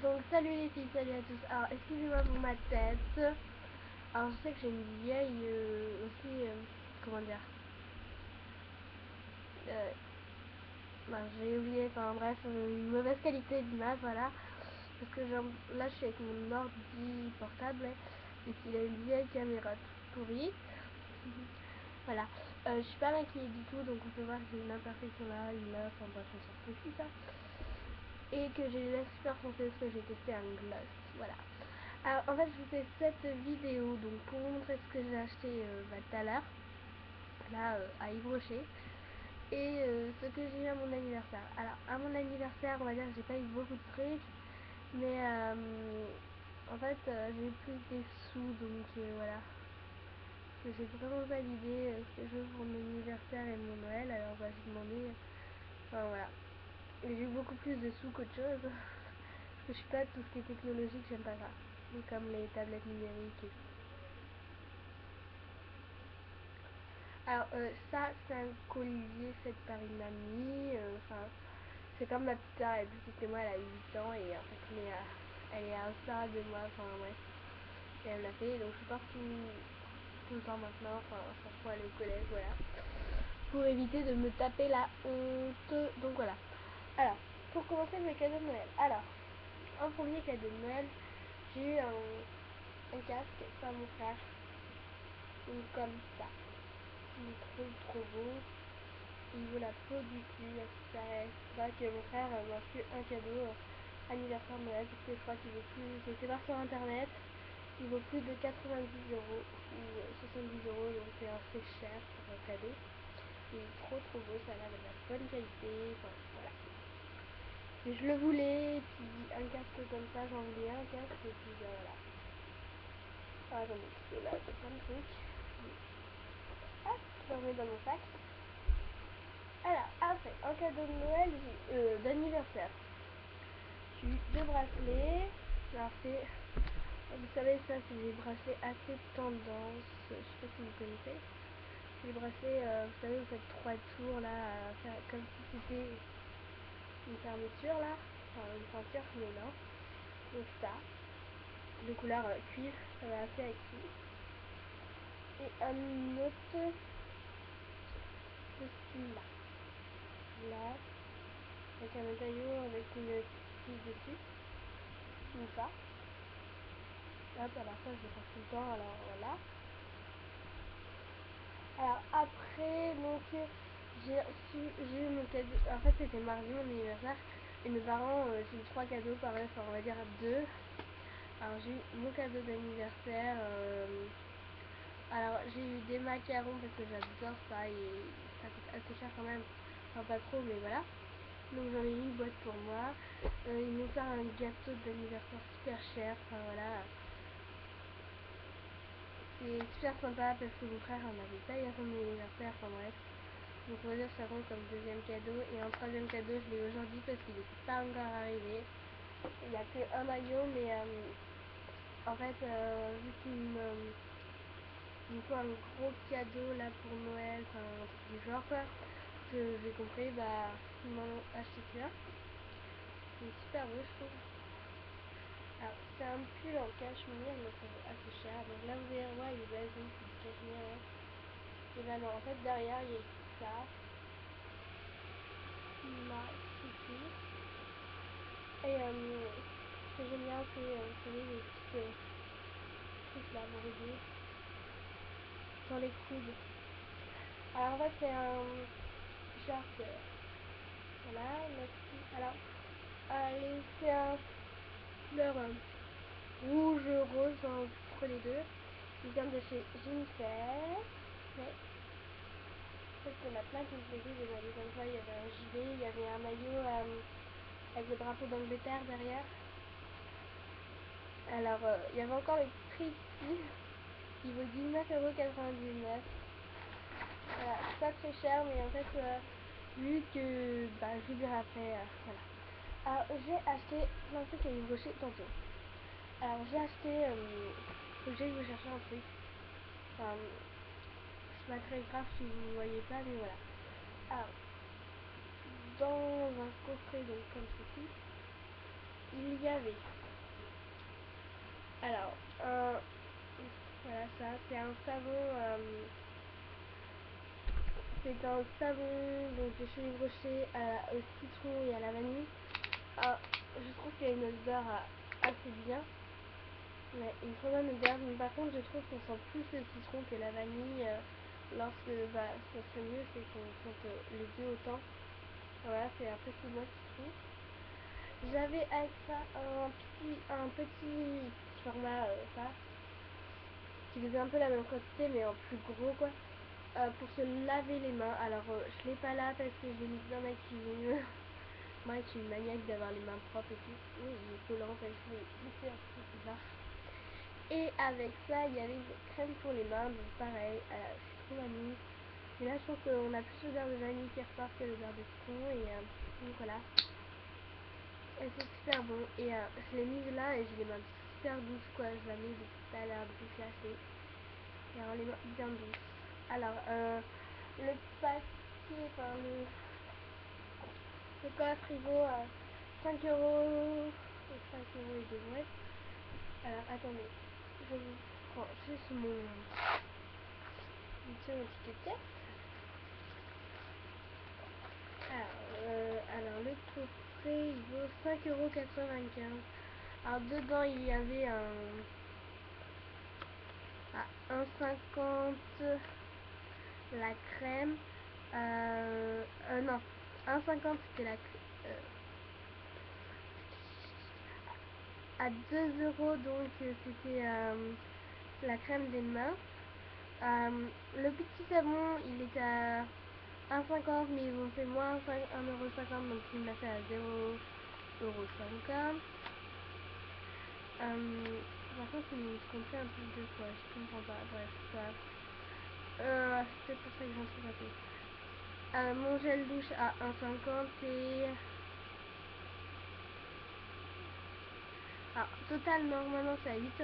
Donc salut les filles, salut à tous. Alors excusez-moi pour ma tête. Alors je sais que j'ai une vieille aussi, comment dire, j'ai oublié, enfin bref, une mauvaise qualité d'image, voilà. Parce que genre, là je suis avec mon ordi portable et qu'il a une vieille caméra toute pourrie. Voilà, je suis pas maquillée du tout, donc on peut voir que j'ai une imperfection là, une là, enfin bref, on s'en fout tout ça. Et que j'ai l'air super française parce que j'ai testé un gloss, voilà. Alors en fait je vous fais cette vidéo donc pour vous montrer ce que j'ai acheté tout à l'heure, là à Yves Rocher, et ce que j'ai eu à mon anniversaire. Alors à mon anniversaire on va dire que j'ai pas eu beaucoup de trucs, mais en fait j'ai eu plus des sous, donc voilà. J'ai vraiment pas l'idée ce que je veux pour mon anniversaire et mon Noël, alors bah j'ai demandé, enfin voilà. Et j'ai eu beaucoup plus de sous qu'autre chose, parce que je suis pas tout ce qui est technologique, j'aime pas ça. Comme les tablettes numériques et tout. Alors ça c'est un collier fait par une amie, enfin c'est comme ma petite sœur, elle est plus petite que moi, elle a 8 ans et en fait elle est à un stade de moi, enfin ouais. Et elle me l'a fait, donc je porte tout le temps maintenant, enfin chaque fois aller au collège, voilà. Pour éviter de me taper la honte, donc voilà. Alors, pour commencer mes cadeaux de Noël. Alors, un premier cadeau de Noël, j'ai eu un casque, enfin mon frère, donc comme ça. Il est trop beau. Il vaut la peau du cul, à ce qui paraît. C'est vrai que mon frère m'a fait un cadeau anniversaire de Noël parce que je crois qu'il vaut plus. J'ai été voir sur internet, il vaut plus de 90 euros ou 70 euros, donc c'est assez cher pour un cadeau. Il est trop beau, ça a l'air de la bonne qualité, enfin voilà. Et je le voulais, et puis un casque comme ça, j'en voulais un casque, et puis ben, voilà. Ah, j'en ai parce là, j'ai plein de trucs. Hop, je le remets dans mon sac. Alors, après, en cadeau de Noël, d'anniversaire, j'ai eu deux bracelets. Alors, c'est, vous savez, ça, c'est des bracelets assez tendance. Je sais pas si vous connaissez. C'est des bracelets, vous savez, vous faites 3 tours là, à faire comme si c'était une fermeture là. Enfin, une ceinture, mais non. Donc, ça, de couleur cuivre, ça va assez avec tout. Et un autre, ce style-là. Là, avec un médaillon avec une petite dessus. Comme ça. Hop, alors ça je le porte tout le temps, alors voilà. Alors après, donc j'ai eu mon cadeau, en fait c'était mardi mon anniversaire, et mes parents, j'ai eu 3 cadeaux pareil, enfin on va dire 2. Alors j'ai eu mon cadeau d'anniversaire, alors j'ai eu des macarons parce que j'adore ça, et ça coûte assez cher quand même, enfin pas trop mais voilà. Donc j'en ai eu une boîte pour moi, ils m'ont fait un gâteau d'anniversaire super cher, enfin voilà. C'est super sympa parce que mon frère en avait pas eu à son anniversaire, enfin bref. Donc on va dire que ça compte comme deuxième cadeau. Et un troisième cadeau, je l'ai aujourd'hui parce qu'il n'est pas encore arrivé. Il n'y a que un maillot, mais en fait, vu qu'il me faut un gros cadeau là pour Noël, enfin un truc du genre quoi, que j'ai compris, bah ils m'en ont acheté qu'un. C'est super beau je trouve. Alors c'est un pull en cachemire, mais ça vaut assez cher. Donc là vous allez voir, il est basique, c'est du cachemire. Hein. Et ben non, en fait derrière il y a écrit ça. Ma City. Et ce que j'aime bien c'est, vous savez, les petites trucs là, brodés sur les coudes. Alors en fait c'est un t-shirt, voilà, merci. Alors, allez, c'est un couleur rouge, rose entre les deux. Il vient de chez Jennifer. Ouais. En fait, il y en a plein qui me plaisaient, j'ai demandé comme ça, il y avait un gilet, il y avait un maillot avec le drapeau d'Angleterre derrière. Alors, il y avait encore le prix ici, qui vaut 19,99 €. Voilà, pas très cher, mais en fait, vu que bah, je vous dirai après, voilà. Alors, j'ai acheté plein de trucs à Yves Rocher tantôt. Alors, j'ai acheté, faut que j'aille vous chercher un truc. Enfin, c'est pas très grave si vous ne voyez pas, mais voilà. Alors, dans un coffret donc comme ceci, il il y avait alors voilà, ça c'est un savon c'est un savon donc de chez Yves Rocher au citron et à la vanille. Alors, je trouve qu'il y a une odeur assez bien, mais une très bonne odeur, mais par contre je trouve qu'on sent plus le citron que la vanille. Lorsque ça serait mieux c'est qu'on sente les deux autant. Voilà, c'est un peu plus moi qui trouve. J'avais avec ça un petit format ça qui faisait un peu la même quantité mais en plus gros quoi, pour se laver les mains. Alors je l'ai pas là parce que j'ai mis dans ma cuisine. Moi je suis une maniaque d'avoir les mains propres et tout. Oui, il est collant parce que c'est un peu bizarre. Et avec ça il y avait une crème pour les mains, donc pareil, citron vanille. Mais là je trouve qu'on a plus l'odeur de vanille qui ressort que l'odeur de citron et donc voilà. Et c'est super bon et je l'ai mise là et j'ai les mains super douces quoi, je la mets depuis tout à l'heure, depuis que là c'est et alors les mains bien douces. Alors le paquet, enfin le coffre il vaut 5 euros, 5 € et des mouettes. Alors attendez, je vous prends juste mon étiquette. Alors le coffret il vaut 5,95 €. Alors dedans il y avait à 1,50 la crème, non 1,50 c'était à 2 € donc c'était la crème des mains. Le petit savon il était à 1,50 mais ils ont fait moins 1,50 € donc il m'a fait à 0,50 €. Par contre il me comptait un peu deux fois, je comprends pas, bref, c'est pour ça que j'en suis raté. Mon gel douche à 1,50 et total normalement c'est à 8,90 €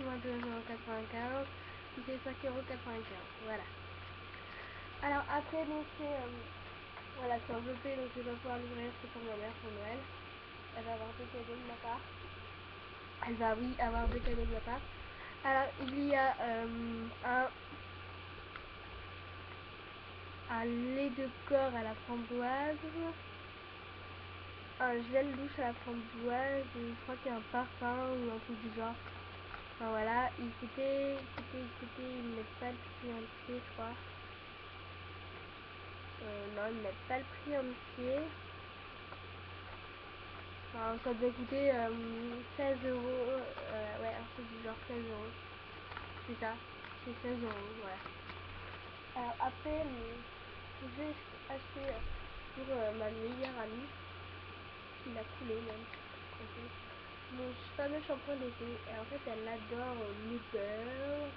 moins 2,95 €, qui fait 5,95 €, voilà. Alors après donc c'est voilà, c'est enveloppé donc je vais pas pouvoir l'ouvrir, c'est pour ma mère pour Noël. Elle va avoir deux cadeaux de ma part. Elle va oui avoir deux cadeaux de ma part. Alors il y a un lait de corps à la framboise, un gel douche à la framboise, et je crois qu'il y a un parfum ou un truc du genre. Enfin voilà, écoutez, ils ne mettent pas le prix entier je crois. Non, ils ne mettent pas le prix entier. Enfin, ça doit coûter 16 €, ouais, un truc du genre 16 €. C'est ça, c'est 16 €, voilà. Alors après, j'ai acheté pour ma meilleure amie, qui l'a coulé même, mon fameux shampoing d'été. Et en fait, elle adore l'odeur,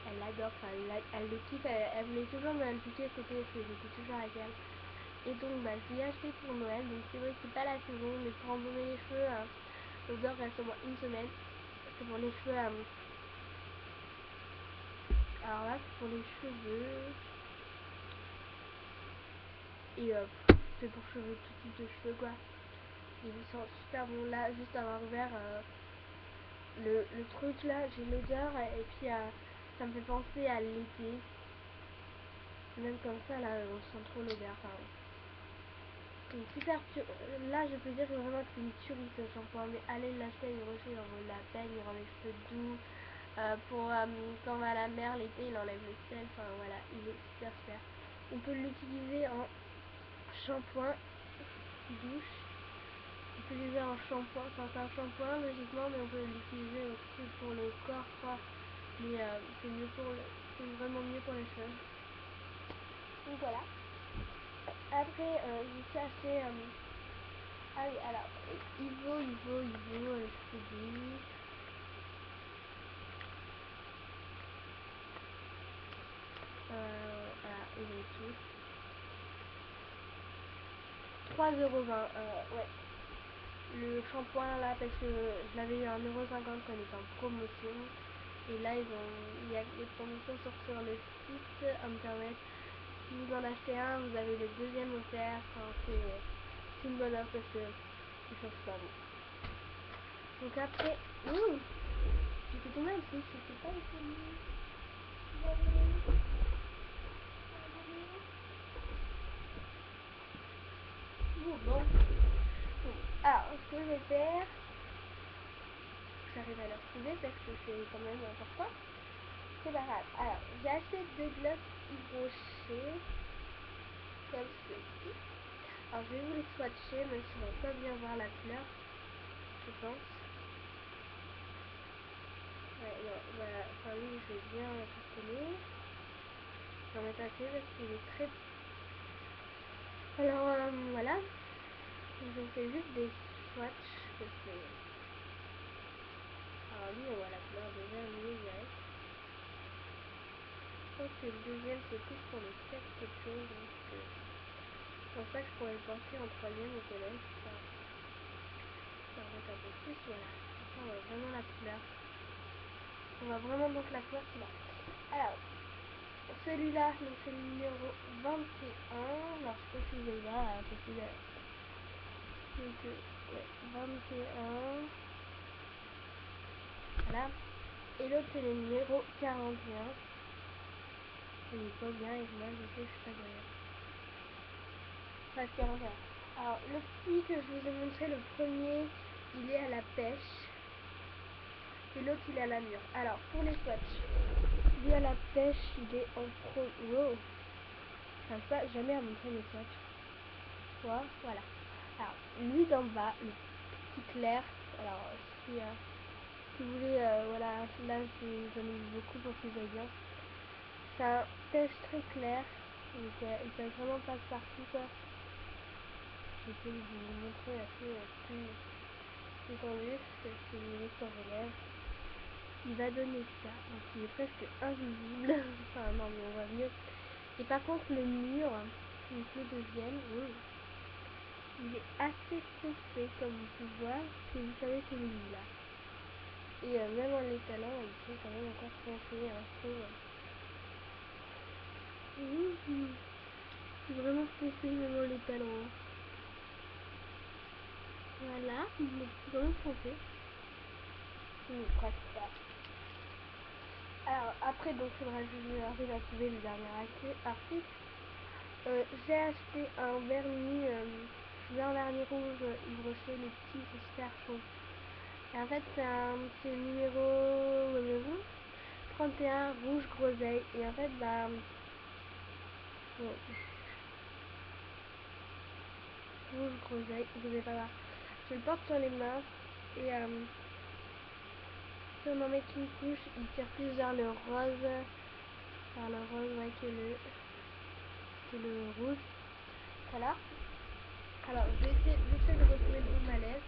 elle adore, enfin, elle le kiffe, elle voulait toujours me le piquer cet été parce que j'étais toujours avec elle. Et donc, je l'ai acheté pour Noël, donc c'est vrai que c'est pas la saison, mais pour embaumer les cheveux, l'odeur reste au moins une semaine. C'est pour les cheveux, alors là, c'est pour les cheveux. Et c'est pour cheveux, tout type de cheveux quoi. Il sent super bon. Là, juste avoir ouvert le truc là, j'ai l'odeur et puis ça me fait penser à l'été. Même comme ça là, on sent trop l'odeur. Enfin, c'est super là je peux dire vraiment que c'est une tuerie ce shampoing, mais allez l'acheter à Yves Rocher, il en vaut la peine, il rend les cheveux doux. Pour quand on va à la mer l'été, il enlève le sel, enfin voilà, il est super super. On peut l'utiliser en shampoing douche, on peut l'utiliser en shampoing, enfin c'est un shampoing logiquement, mais on peut l'utiliser aussi pour le corps je crois, mais c'est mieux c'est vraiment mieux pour les cheveux. Donc voilà. Après j'ai aussi acheté ah oui alors Ivo je te dis voilà, il est tout 3,20 €, ouais. Le shampoing là parce que je l'avais eu à 1,50 € quand il était en promotion. Et là il y a les promotions sur le site internet. Si vous en achetez un, vous avez le deuxième offert. Enfin, c'est une bonne offre parce que ils sont super bons. Donc après, j'ai fait tomber un truc, c'était pas étonné. Bon. Alors, ce que je vais faire, j'arrive à le retrouver parce que c'est quand même important. C'est pas grave. Alors, j'ai acheté 2 glosses Yves Rocher, comme ceci. Alors, je vais vous les swatcher, même si on va pas bien voir la couleur, je pense. Ouais, non, voilà. Enfin, oui, je vais bien cartonner. J'en mets un peu parce qu'il est très... Alors, voilà. Je vous fais juste des swatchs, parce que... Alors, lui, on voit la couleur déjà, lui, direct. Je pense que le deuxième, c'est plus pour le sexe quelque chose, donc... je pense pas que je pourrais le porter en troisième au collège. Ça va être un peu plus, voilà. Ça, on voit vraiment la couleur. On voit vraiment donc la couleur qu'il a. Alors, celui-là, donc c'est le numéro 21. Alors, je sais pas si vous allez voir, là, parce que là, donc, ouais, 21. Voilà. Et l'autre, c'est le numéro 41. Il est pas bien, et moi, je sais que je suis pas bien. Enfin, 41. Alors, le petit que je vous ai montré, le premier, il est à la pêche. Et l'autre, il est à la mûre. Alors, pour les swatchs, lui à la pêche, il est en pro... Wow. J'arrive pas jamais à montrer mes swatchs. Voilà. Alors, lui d'en bas, le petit clair. Alors, si vous voulez, voilà, là, j'en ai mis beaucoup pour qu'il aille bien. C'est un pêche très clair. Donc, il passe vraiment passe-partout, quoi. Je vais essayer de vous le montrer assez plus étendu, parce que il est sur vos lèvres. Il va donner ça, donc il est presque invisible. Enfin non, mais on voit mieux. Et par contre le mur, donc le deuxième, il est assez foncé comme vous pouvez voir, si vous savez celui-là. Et même en l'étalant, il sont quand même encore foncés, hein, je trouve. C'est vraiment foncé même en l'étalant. Voilà, mais c'est quand même foncé. Presque pas. Alors après, donc faudra que je arrive à trouver le dernier article. J'ai acheté un vernis, rouge Yves Rocher, le petit, c'est super chaud. Et en fait, c'est le numéro 31, rouge groseille. Et en fait, bah, bon, rouge groseille, vous allez pas voir. Je le porte sur les mains et si on en met une couche, il tire plus vers le rose, ouais, que le rouge. Voilà. Alors, je vais essayer vite fait de retrouver le haut de ma lèvre.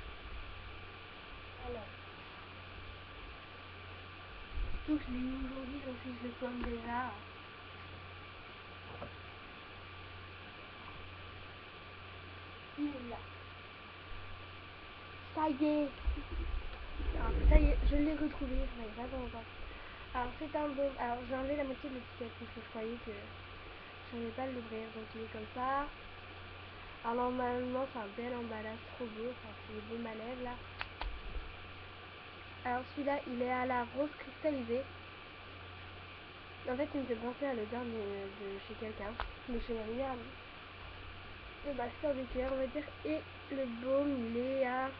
Alors. Surtout que je l'ai mis aujourd'hui, donc si je le colle déjà. Il est là. Ça y est. Alors, ça y est, je l'ai retrouvé, j'en avais pas longtemps. Alors, c'est un baume. Alors, j'ai enlevé la moitié de l'étiquette parce que je croyais que je n'allais pas l'ouvrir, donc il est comme ça. Alors, normalement, c'est un bel emballage trop beau. Enfin, c'est les baumes à lèvres là. Alors, celui-là, il est à la rose cristallisée. En fait, il me fait penser à l'odeur de chez quelqu'un, de chez ma meilleure amie. De ma soeur de cœur, on va dire. Et le baume, il est à...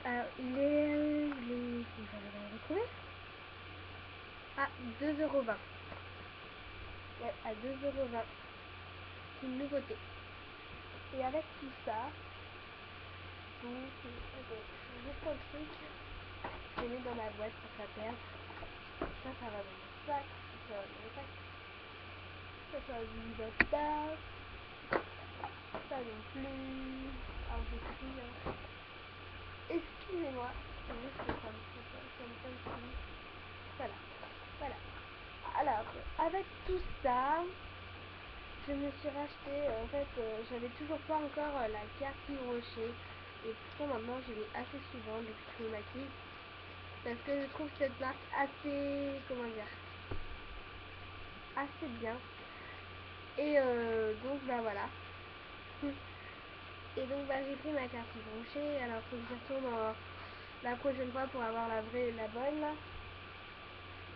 Alors, j'arrive à le retrouver. À 2,20 €. Ouais, à 2,20 €. C'est une nouveauté. Et avec tout ça, donc, je vais prendre le truc. Je les mets dans ma boîte pour pas perdre. Ça va dans mon sac. Ça va dans mon sac. Ça va dans mon sac. Ça non plus. Alors, je trie, hein. Excusez-moi. C'est juste que ça me fait plus. Voilà. Voilà. Alors, avec tout ça, je me suis racheté, en fait, j'avais toujours pas encore la carte Yves Rocher. Et pourtant maintenant je l'ai assez souvent depuis que je me maquille. parce que je trouve cette marque assez, comment dire, assez bien. Et donc bah voilà. Et donc bah j'ai pris ma carte branchée. Alors faut que j'y retourne la prochaine fois pour avoir la vraie, la bonne là.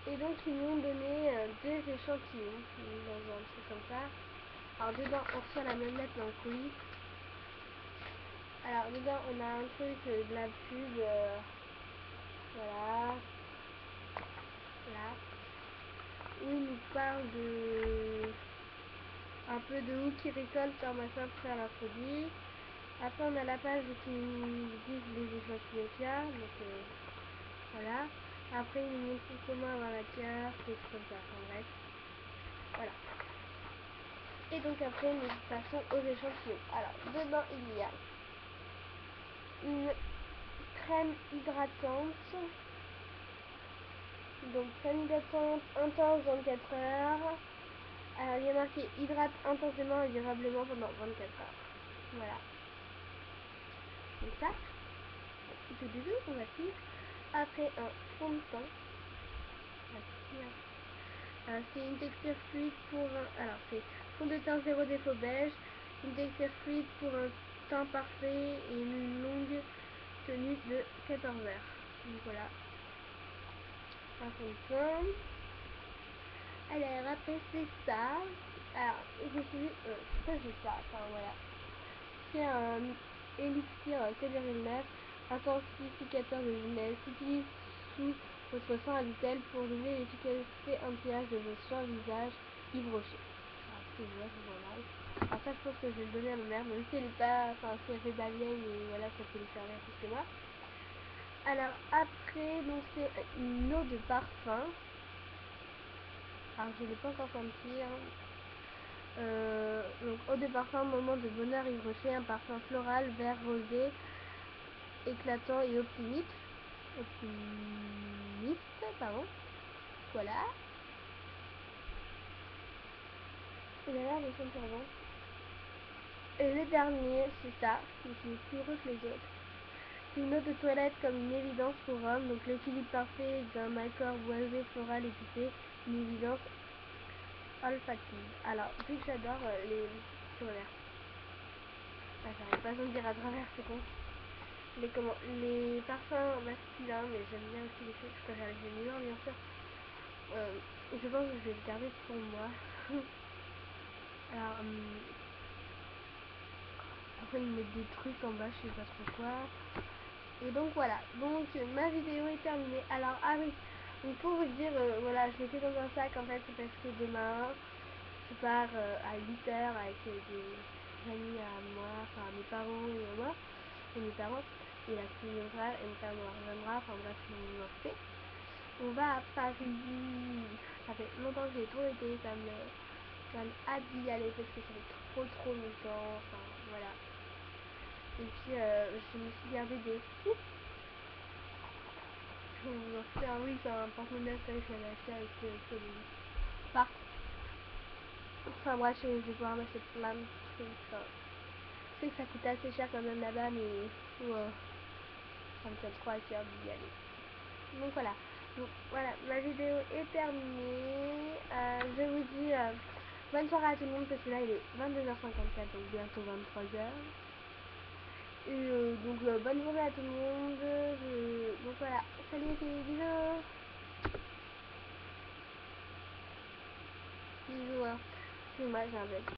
Et donc ils m'ont donné deux échantillons dans un truc comme ça. Alors dedans on reçoit la même lettre dans le colis. Alors dedans on a un truc de la pub, voilà, là, où il nous parle de un peu de où qui récolte un machin pour faire leurs produits. Après on a la page qui nous disent les échantillons qu'il y a, donc voilà. Après ils nous montrent comment avoir la carte, et tout comme ça, enfin bref, voilà. Et donc après nous passons aux échantillons. Alors dedans il y a une crème hydratante, donc crème hydratante intense 24 heures. Alors il y a marqué hydrate intensément et durablement pendant 24 heures. Voilà. Donc ça, c'est bisous, on va finir. Après un fond de teint. C'est une texture fluide pour un... Alors c'est fond de teint zéro défaut beige, une texture fluide pour un teint parfait et une longue tenue de 14 heures. Donc voilà, un fond de teint. Alors après c'est ça. Alors je me suis dit, pourquoi j'ai ça? Enfin voilà. C'est un élixir 4,9 intensificateur de jeunesse. Utilise sous votre sang habituel pour doubler l'efficacité anti-âge de vos soins visage Yves Rocher. Alors ce que je vois, c'est pas mal. Alors ça je pense que je vais le donner à ma mère, même si elle est pas, enfin si elle fait pas vieille, mais voilà, ça peut lui servir plus que moi. Alors après, donc c'est une eau de parfum. Alors je l'ai pas encore senti, hein. Donc eau de parfum, moment de bonheur Yves Rocher, un parfum floral, vert rosé, éclatant et optimiste, pardon. Voilà. Il a l'air de sentir bon. Et le dernier, c'est ça, qui est plus heureux que les autres. C'est une eau de toilette comme une évidence pour homme, donc l'équilibre parfait d'un accord boisé, floral, épicé, une évidence olfactive. Alors, vu que j'adore les... Comment dire, j'arrive pas à me dire à travers, c'est con. Les parfums masculins, mais j'aime bien aussi les filles, je préfère les féminins bien sûr. Je pense que je vais le garder pour moi. Alors, après ils mettent des trucs en bas, je sais pas trop quoi. Et donc voilà, donc ma vidéo est terminée. Alors, ah oui, donc pour vous dire, voilà, je l'ai fait dans un sac en fait, c'est parce que demain, je pars à 8h avec des amis à moi, enfin mes parents et moi, et mes parents, et la fille de mon frère, et mon frère me rejoindra, enfin bref, je vais m'en occuper. On va à Paris, ça fait longtemps que j'ai trop été, ça me donne hâte d'y aller parce que ça fait trop longtemps, enfin voilà. Et puis je me suis gardé des sous. Je vais vous en faire, oui, c'est un porte-monnaie que j'avais acheté avec ce parc. Enfin bref, je vais pouvoir m'acheter plein de trucs. Enfin, je sais que ça coûte assez cher quand même là-bas, mais ça me fait trop à cœur d'y aller. Donc voilà. Donc voilà, ma vidéo est terminée. Je vous dis bonne soirée à tout le monde parce que là il est 22h54, donc bientôt 23h. Et donc bonne journée à tout le monde. Donc voilà, salut les filles, bisous. Bisous, hein. Excuse-moi, j'ai un bug.